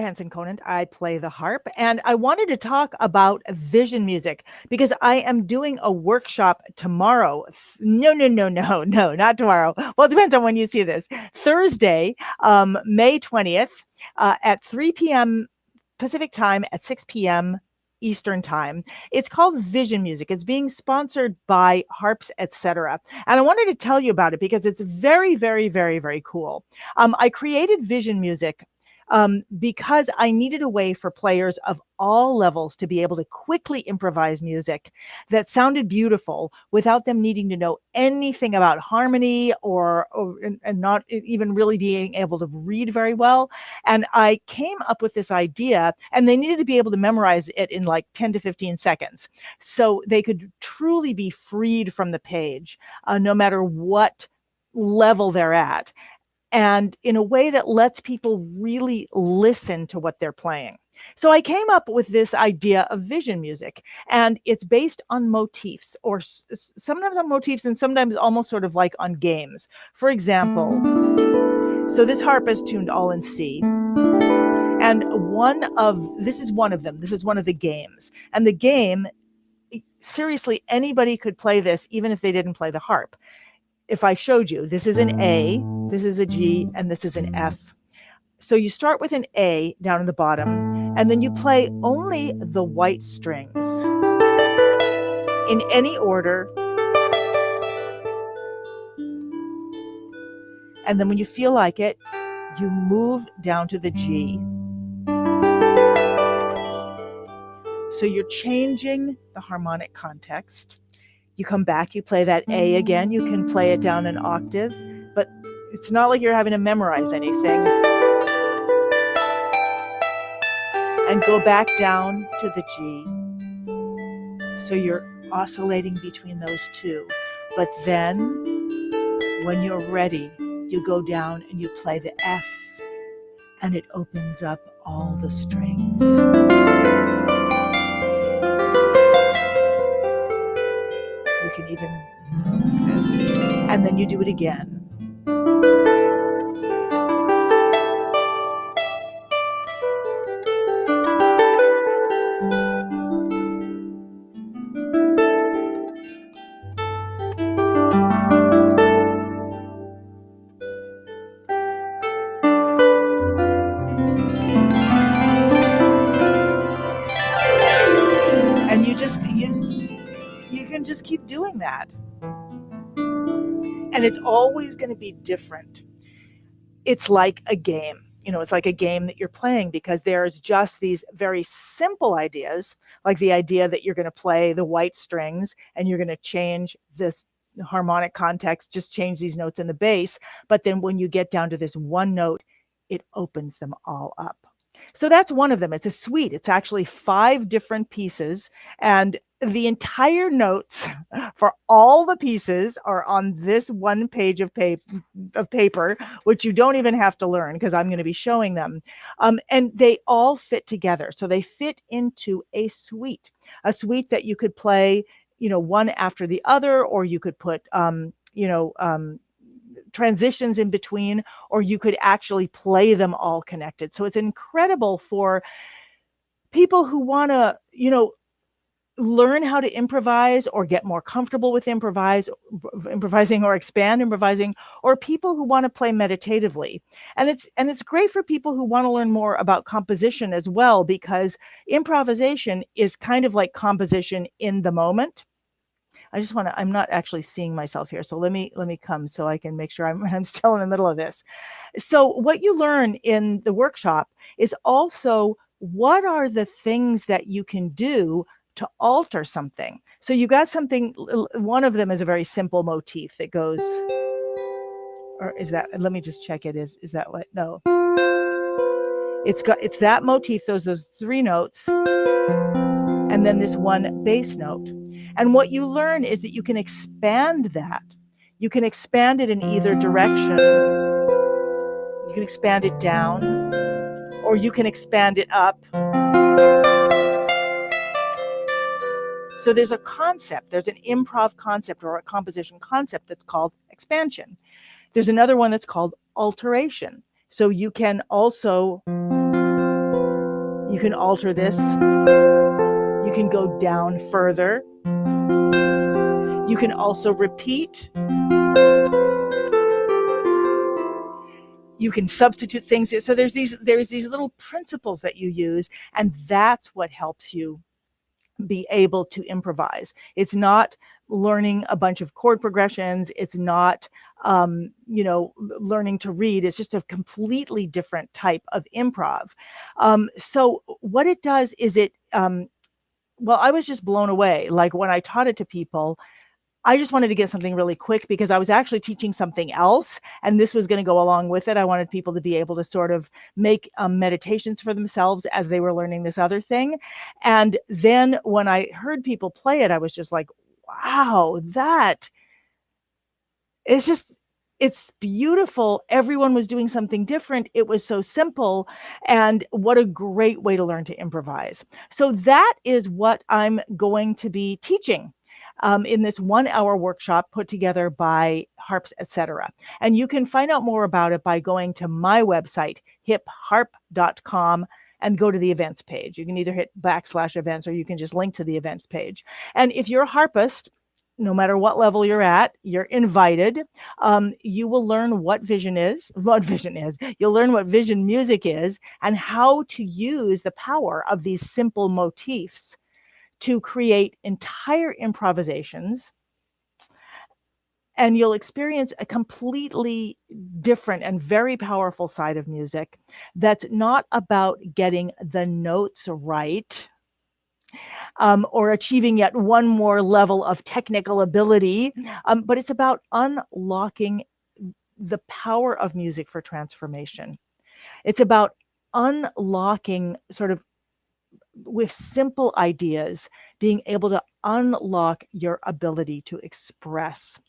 Henson-Conant. I play the harp, and I wanted to talk about vision music because I am doing a workshop tomorrow. No, no, no, no, no, not tomorrow. Well, it depends on when you see this. Thursday, May 20th, at 3 p.m. Pacific time, at 6 p.m. Eastern time. It's called Vision Music. It's being sponsored by Harps, etc. And I wanted to tell you about it because it's very, very, very, very cool. I created Vision Music because I needed a way for players of all levels to be able to quickly improvise music that sounded beautiful without them needing to know anything about harmony and not even really being able to read very well. And I came up with this idea, and they needed to be able to memorize it in like 10 to 15 seconds. So they could truly be freed from the page, no matter what level they're at, and in a way that lets people really listen to what they're playing. So I came up with this idea of vision music, and it's based on motifs, or sometimes on motifs and sometimes almost sort of like on games. For example, so this harp is tuned all in C. And this is one of them. This is one of the games. And the game, seriously, anybody could play this even if they didn't play the harp. If I showed you, this is an A, this is a G, and this is an F. So you start with an A down in the bottom, and then you play only the white strings in any order. And then when you feel like it, you move down to the G. So you're changing the harmonic context. You come back, you play that A again. You can play it down an octave, but it's not like you're having to memorize anything. And go back down to the G. So you're oscillating between those two. But then, when you're ready, you go down and you play the F, and it opens up all the strings. You can even do this, and then you do it again. And you can just keep doing that. And it's always going to be different. It's like a game. It's like a game that you're playing, because there's just these very simple ideas, like the idea that you're going to play the white strings and you're going to change this harmonic context, just change these notes in the bass. But then when you get down to this one note, it opens them all up. So that's one of them. It's a suite. It's actually 5 different pieces, and the entire notes for all the pieces are on this one page of paper, which you don't even have to learn because I'm going to be showing them. And they all fit together. So they fit into a suite that you could play, one after the other, or you could put, transitions in between, or you could actually play them all connected. So it's incredible for people who want to, learn how to improvise or get more comfortable with improvising or expand improvising, or people who want to play meditatively. And it's great for people who want to learn more about composition as well, because improvisation is kind of like composition in the moment. I'm not actually seeing myself here. So let me come so I can make sure I'm still in the middle of this. So what you learn in the workshop is also what are the things that you can do to alter something. So you got something, one of them is a very simple motif that goes, or is that, let me just check it. Is that what? No. It's that motif, those 3 notes, and then this one bass note. And what you learn is that you can expand that. You can expand it in either direction. You can expand it down, or you can expand it up. So there's a concept, there's an improv concept or a composition concept that's called expansion. There's another one that's called alteration. So you can also You can alter this. You can go down further. You can also repeat. You can substitute things. So there's these little principles that you use, and that's what helps you be able to improvise. It's not learning a bunch of chord progressions. It's not, learning to read. It's just a completely different type of improv. So what it does is I was just blown away. Like when I taught it to people, I just wanted to get something really quick because I was actually teaching something else, and this was going to go along with it. I wanted people to be able to sort of make meditations for themselves as they were learning this other thing. And then when I heard people play it, I was just like, wow, it's beautiful. Everyone was doing something different. It was so simple. And what a great way to learn to improvise. So that is what I'm going to be teaching in this 1-hour workshop put together by Harps, Etc. And you can find out more about it by going to my website, hipharp.com, and go to the events page. You can either hit /events or you can just link to the events page. And if you're a harpist, no matter what level you're at, you're invited. You will learn what vision is. You'll learn what vision music is and how to use the power of these simple motifs to create entire improvisations. And you'll experience a completely different and very powerful side of music that's not about getting the notes right, or achieving yet one more level of technical ability, but it's about unlocking the power of music for transformation. It's about unlocking, sort of with simple ideas, being able to unlock your ability to express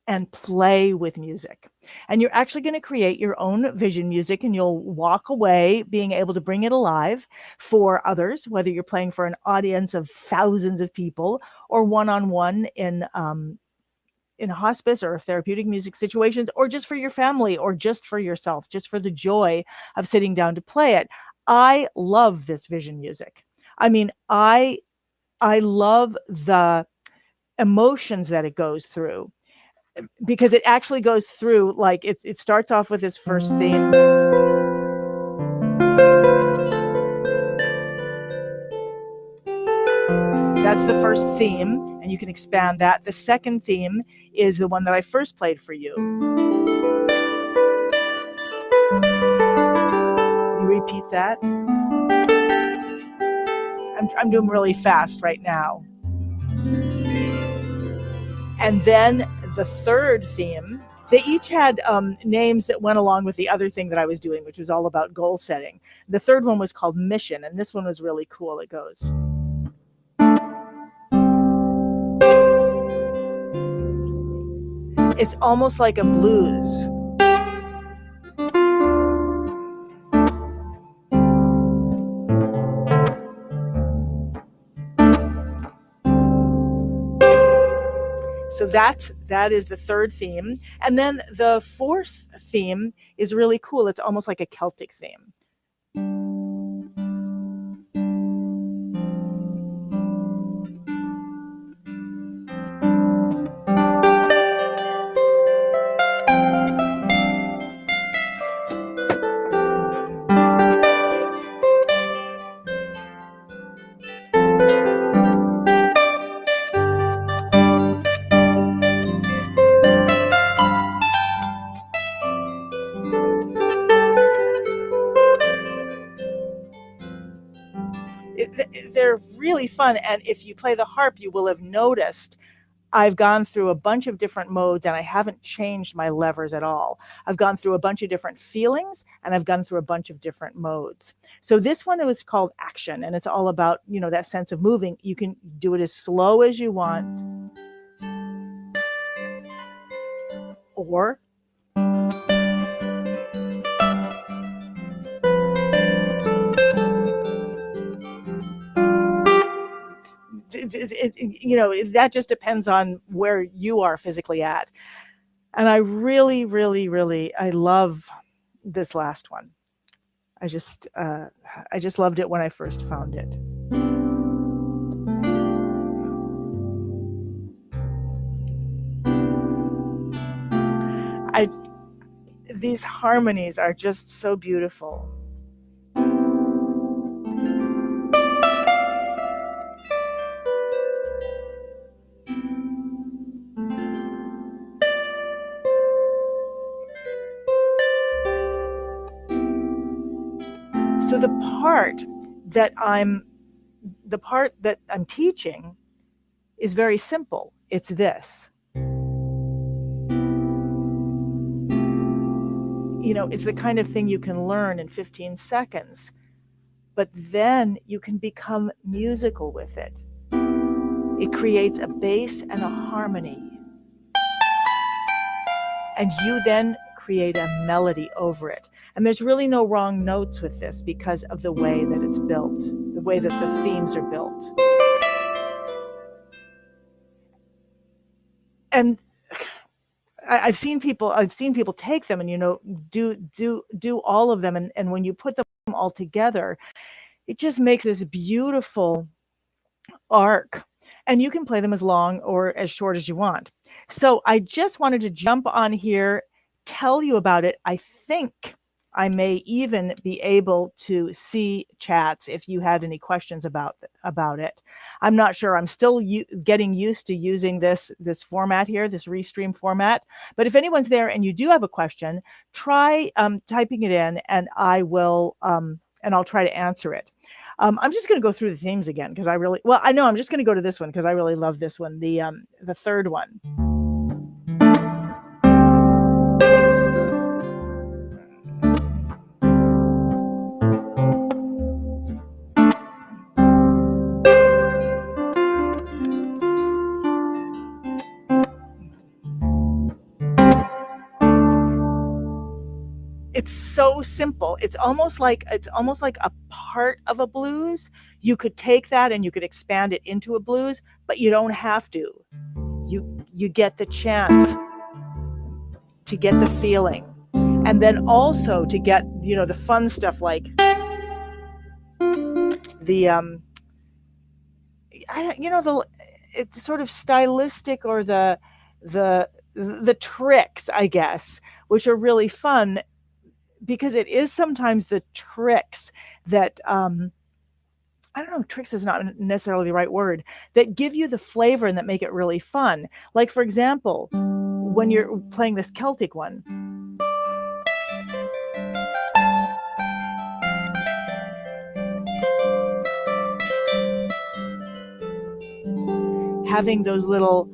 and play with music. And you're actually going to create your own vision music, and you'll walk away being able to bring it alive for others, whether you're playing for an audience of thousands of people or one-on-one in hospice or therapeutic music situations, or just for your family, or just for yourself, just for the joy of sitting down to play it. I love this vision music. I mean, I love the emotions that it goes through, because it actually goes through, like it starts off with this first theme. That's the first theme, and you can expand that. The second theme is the one that I first played for you. You repeat that. I'm doing really fast right now. And then the third theme, they each had names that went along with the other thing that I was doing, which was all about goal setting. The third one was called Mission, and this one was really cool. It goes. It's almost like a blues. So that is the third theme. And then the fourth theme is really cool. It's almost like a Celtic theme. They're really fun. And if you play the harp, you will have noticed I've gone through a bunch of different modes, and I haven't changed my levers at all. I've gone through a bunch of different feelings, and I've gone through a bunch of different modes. So this one was called Action, and it's all about, that sense of moving. You can do it as slow as you want, or that just depends on where you are physically at. And I really, really, really, I love this last one. I just uh, I just loved it when I first found it. I These harmonies are just so beautiful. So that I'm the part that I'm teaching is very simple. It's this. It's the kind of thing you can learn in 15 seconds, but then you can become musical with it. It creates a bass and a harmony. And you then create a melody over it. And there's really no wrong notes with this because of the way that it's built, the way that the themes are built. And I've seen people take them and do all of them, and when you put them all together, it just makes this beautiful arc. And you can play them as long or as short as you want. So I just wanted to jump on here, tell you about it. I think I may even be able to see chats if you had any questions about it. I'm not sure. I'm still getting used to using this format here, this Restream format. But if anyone's there and you do have a question, try typing it in, and I'll try to answer it. I'm just going to go through the themes again because I'm just going to go to this one because I really love this one, the third one. It's so simple. It's almost like a part of a blues. You could take that and you could expand it into a blues, but you don't have to. You get the chance to get the feeling, and then also to get the fun stuff like the it's sort of stylistic, or the tricks, I guess, which are really fun. Because it is sometimes the tricks that I don't know, tricks is not necessarily the right word, that give you the flavor and that make it really fun. Like, for example, when you're playing this Celtic one, having those little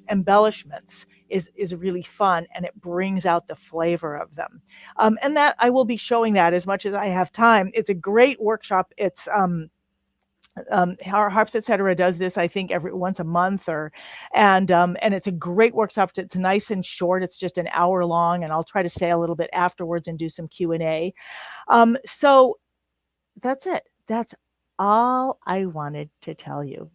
embellishments is really fun, and it brings out the flavor of them. And that I will be showing that as much as I have time. It's a great workshop. It's Harps Etc. does this, I think, every once a month, and it's a great workshop. It's nice and short. It's just an hour long, and I'll try to stay a little bit afterwards and do some Q&A. So that's it. That's all I wanted to tell you.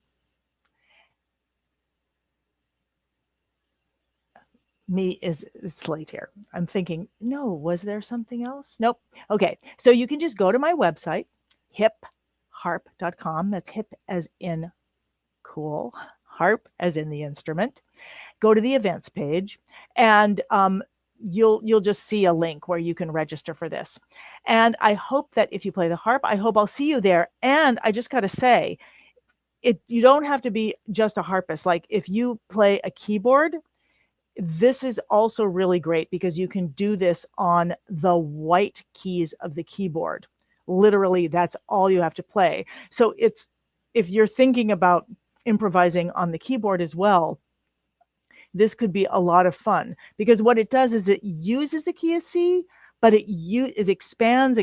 It's late here. I'm thinking, no, was there something else? Nope. Okay. So you can just go to my website, hipharp.com. That's hip as in cool, harp as in the instrument. Go to the events page, and you'll just see a link where you can register for this. And I hope that if you play the harp, I hope I'll see you there. And I just got to say, you don't have to be just a harpist. Like, if you play a keyboard, this is also really great because you can do this on the white keys of the keyboard. Literally, that's all you have to play. So if you're thinking about improvising on the keyboard as well, this could be a lot of fun, because what it does is it uses the key of C, but it expands,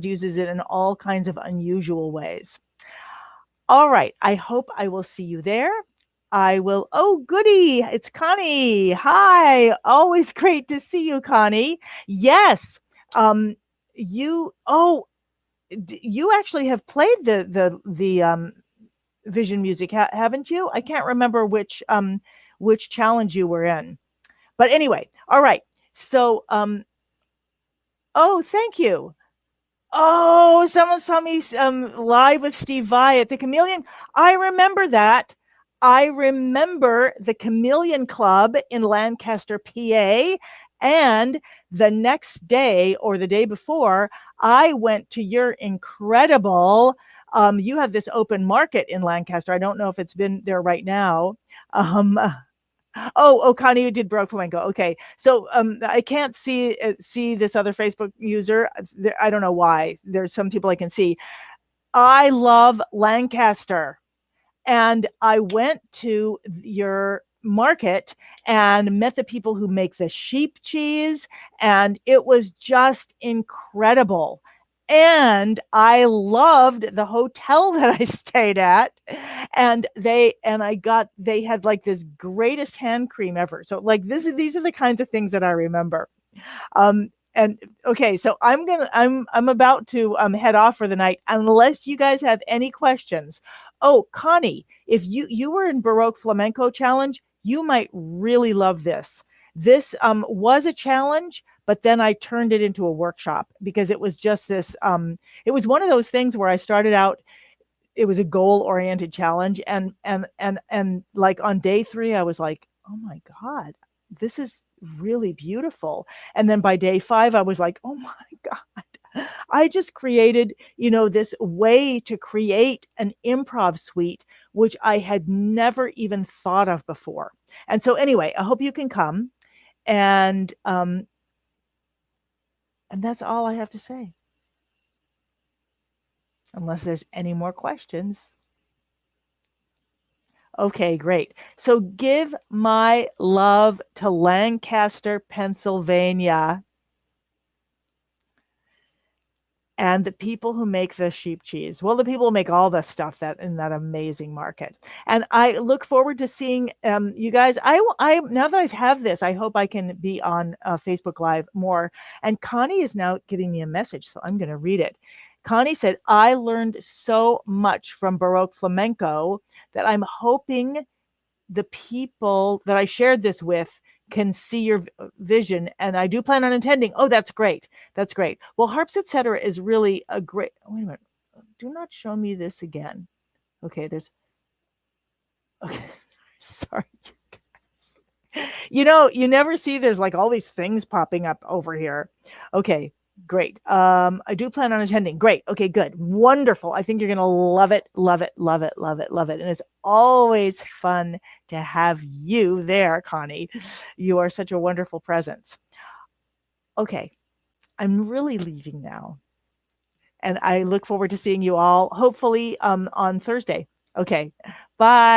uses it in all kinds of unusual ways. All right, I hope I will see you there. I will. Oh, goody. It's Connie. Hi. Always great to see you, Connie. Yes. You actually have played the Vision music, haven't you? I can't remember which challenge you were in. But anyway, all right. So, oh, thank you. Oh, someone saw me live with Steve Vai at the Chameleon. I remember that. I remember the Chameleon Club in Lancaster, PA. And the next day or the day before, I went to your incredible. You have this open market in Lancaster. I don't know if it's been there right now. Um, oh, Connie, you did Baroque Flamenco. Okay. So I can't see this other Facebook user. I don't know why. There's some people I can see. I love Lancaster. And I went to your market and met the people who make the sheep cheese, and it was just incredible. And I loved the hotel that I stayed at, and they had like this greatest hand cream ever. So like these are the kinds of things that I remember. And okay, so I'm about to head off for the night unless you guys have any questions. Oh, Connie, if you were in Baroque Flamenco Challenge, you might really love this. This was a challenge, but then I turned it into a workshop because it was just this. It was one of those things where I started out. It was a goal-oriented challenge, and like on day 3, I was like, oh my god, this is really beautiful. And then by day 5, I was like, oh my god, I just created, this way to create an improv suite, which I had never even thought of before. And so anyway, I hope you can come. And that's all I have to say. Unless there's any more questions. Okay, great. So give my love to Lancaster, Pennsylvania, and the people who make the sheep cheese. Well, the people who make all the stuff that in that amazing market. And I look forward to seeing you guys. I now that I have this, I hope I can be on Facebook Live more. And Connie is now giving me a message, so I'm going to read it. Connie said, I learned so much from Baroque Flamenco that I'm hoping the people that I shared this with can see your vision, and I do plan on attending. Oh, that's great. That's great. Well, Harps Etc. is really a great. Wait a minute. Do not show me this again. Okay, there's. Okay, sorry. You never see there's like all these things popping up over here. Okay, great. I do plan on attending. Great. Okay, good. Wonderful. I think you're going to love it, love it, love it, love it, love it. And it's always fun to have you there, Connie. You are such a wonderful presence. Okay, I'm really leaving now. And I look forward to seeing you all, hopefully on Thursday. Okay, bye.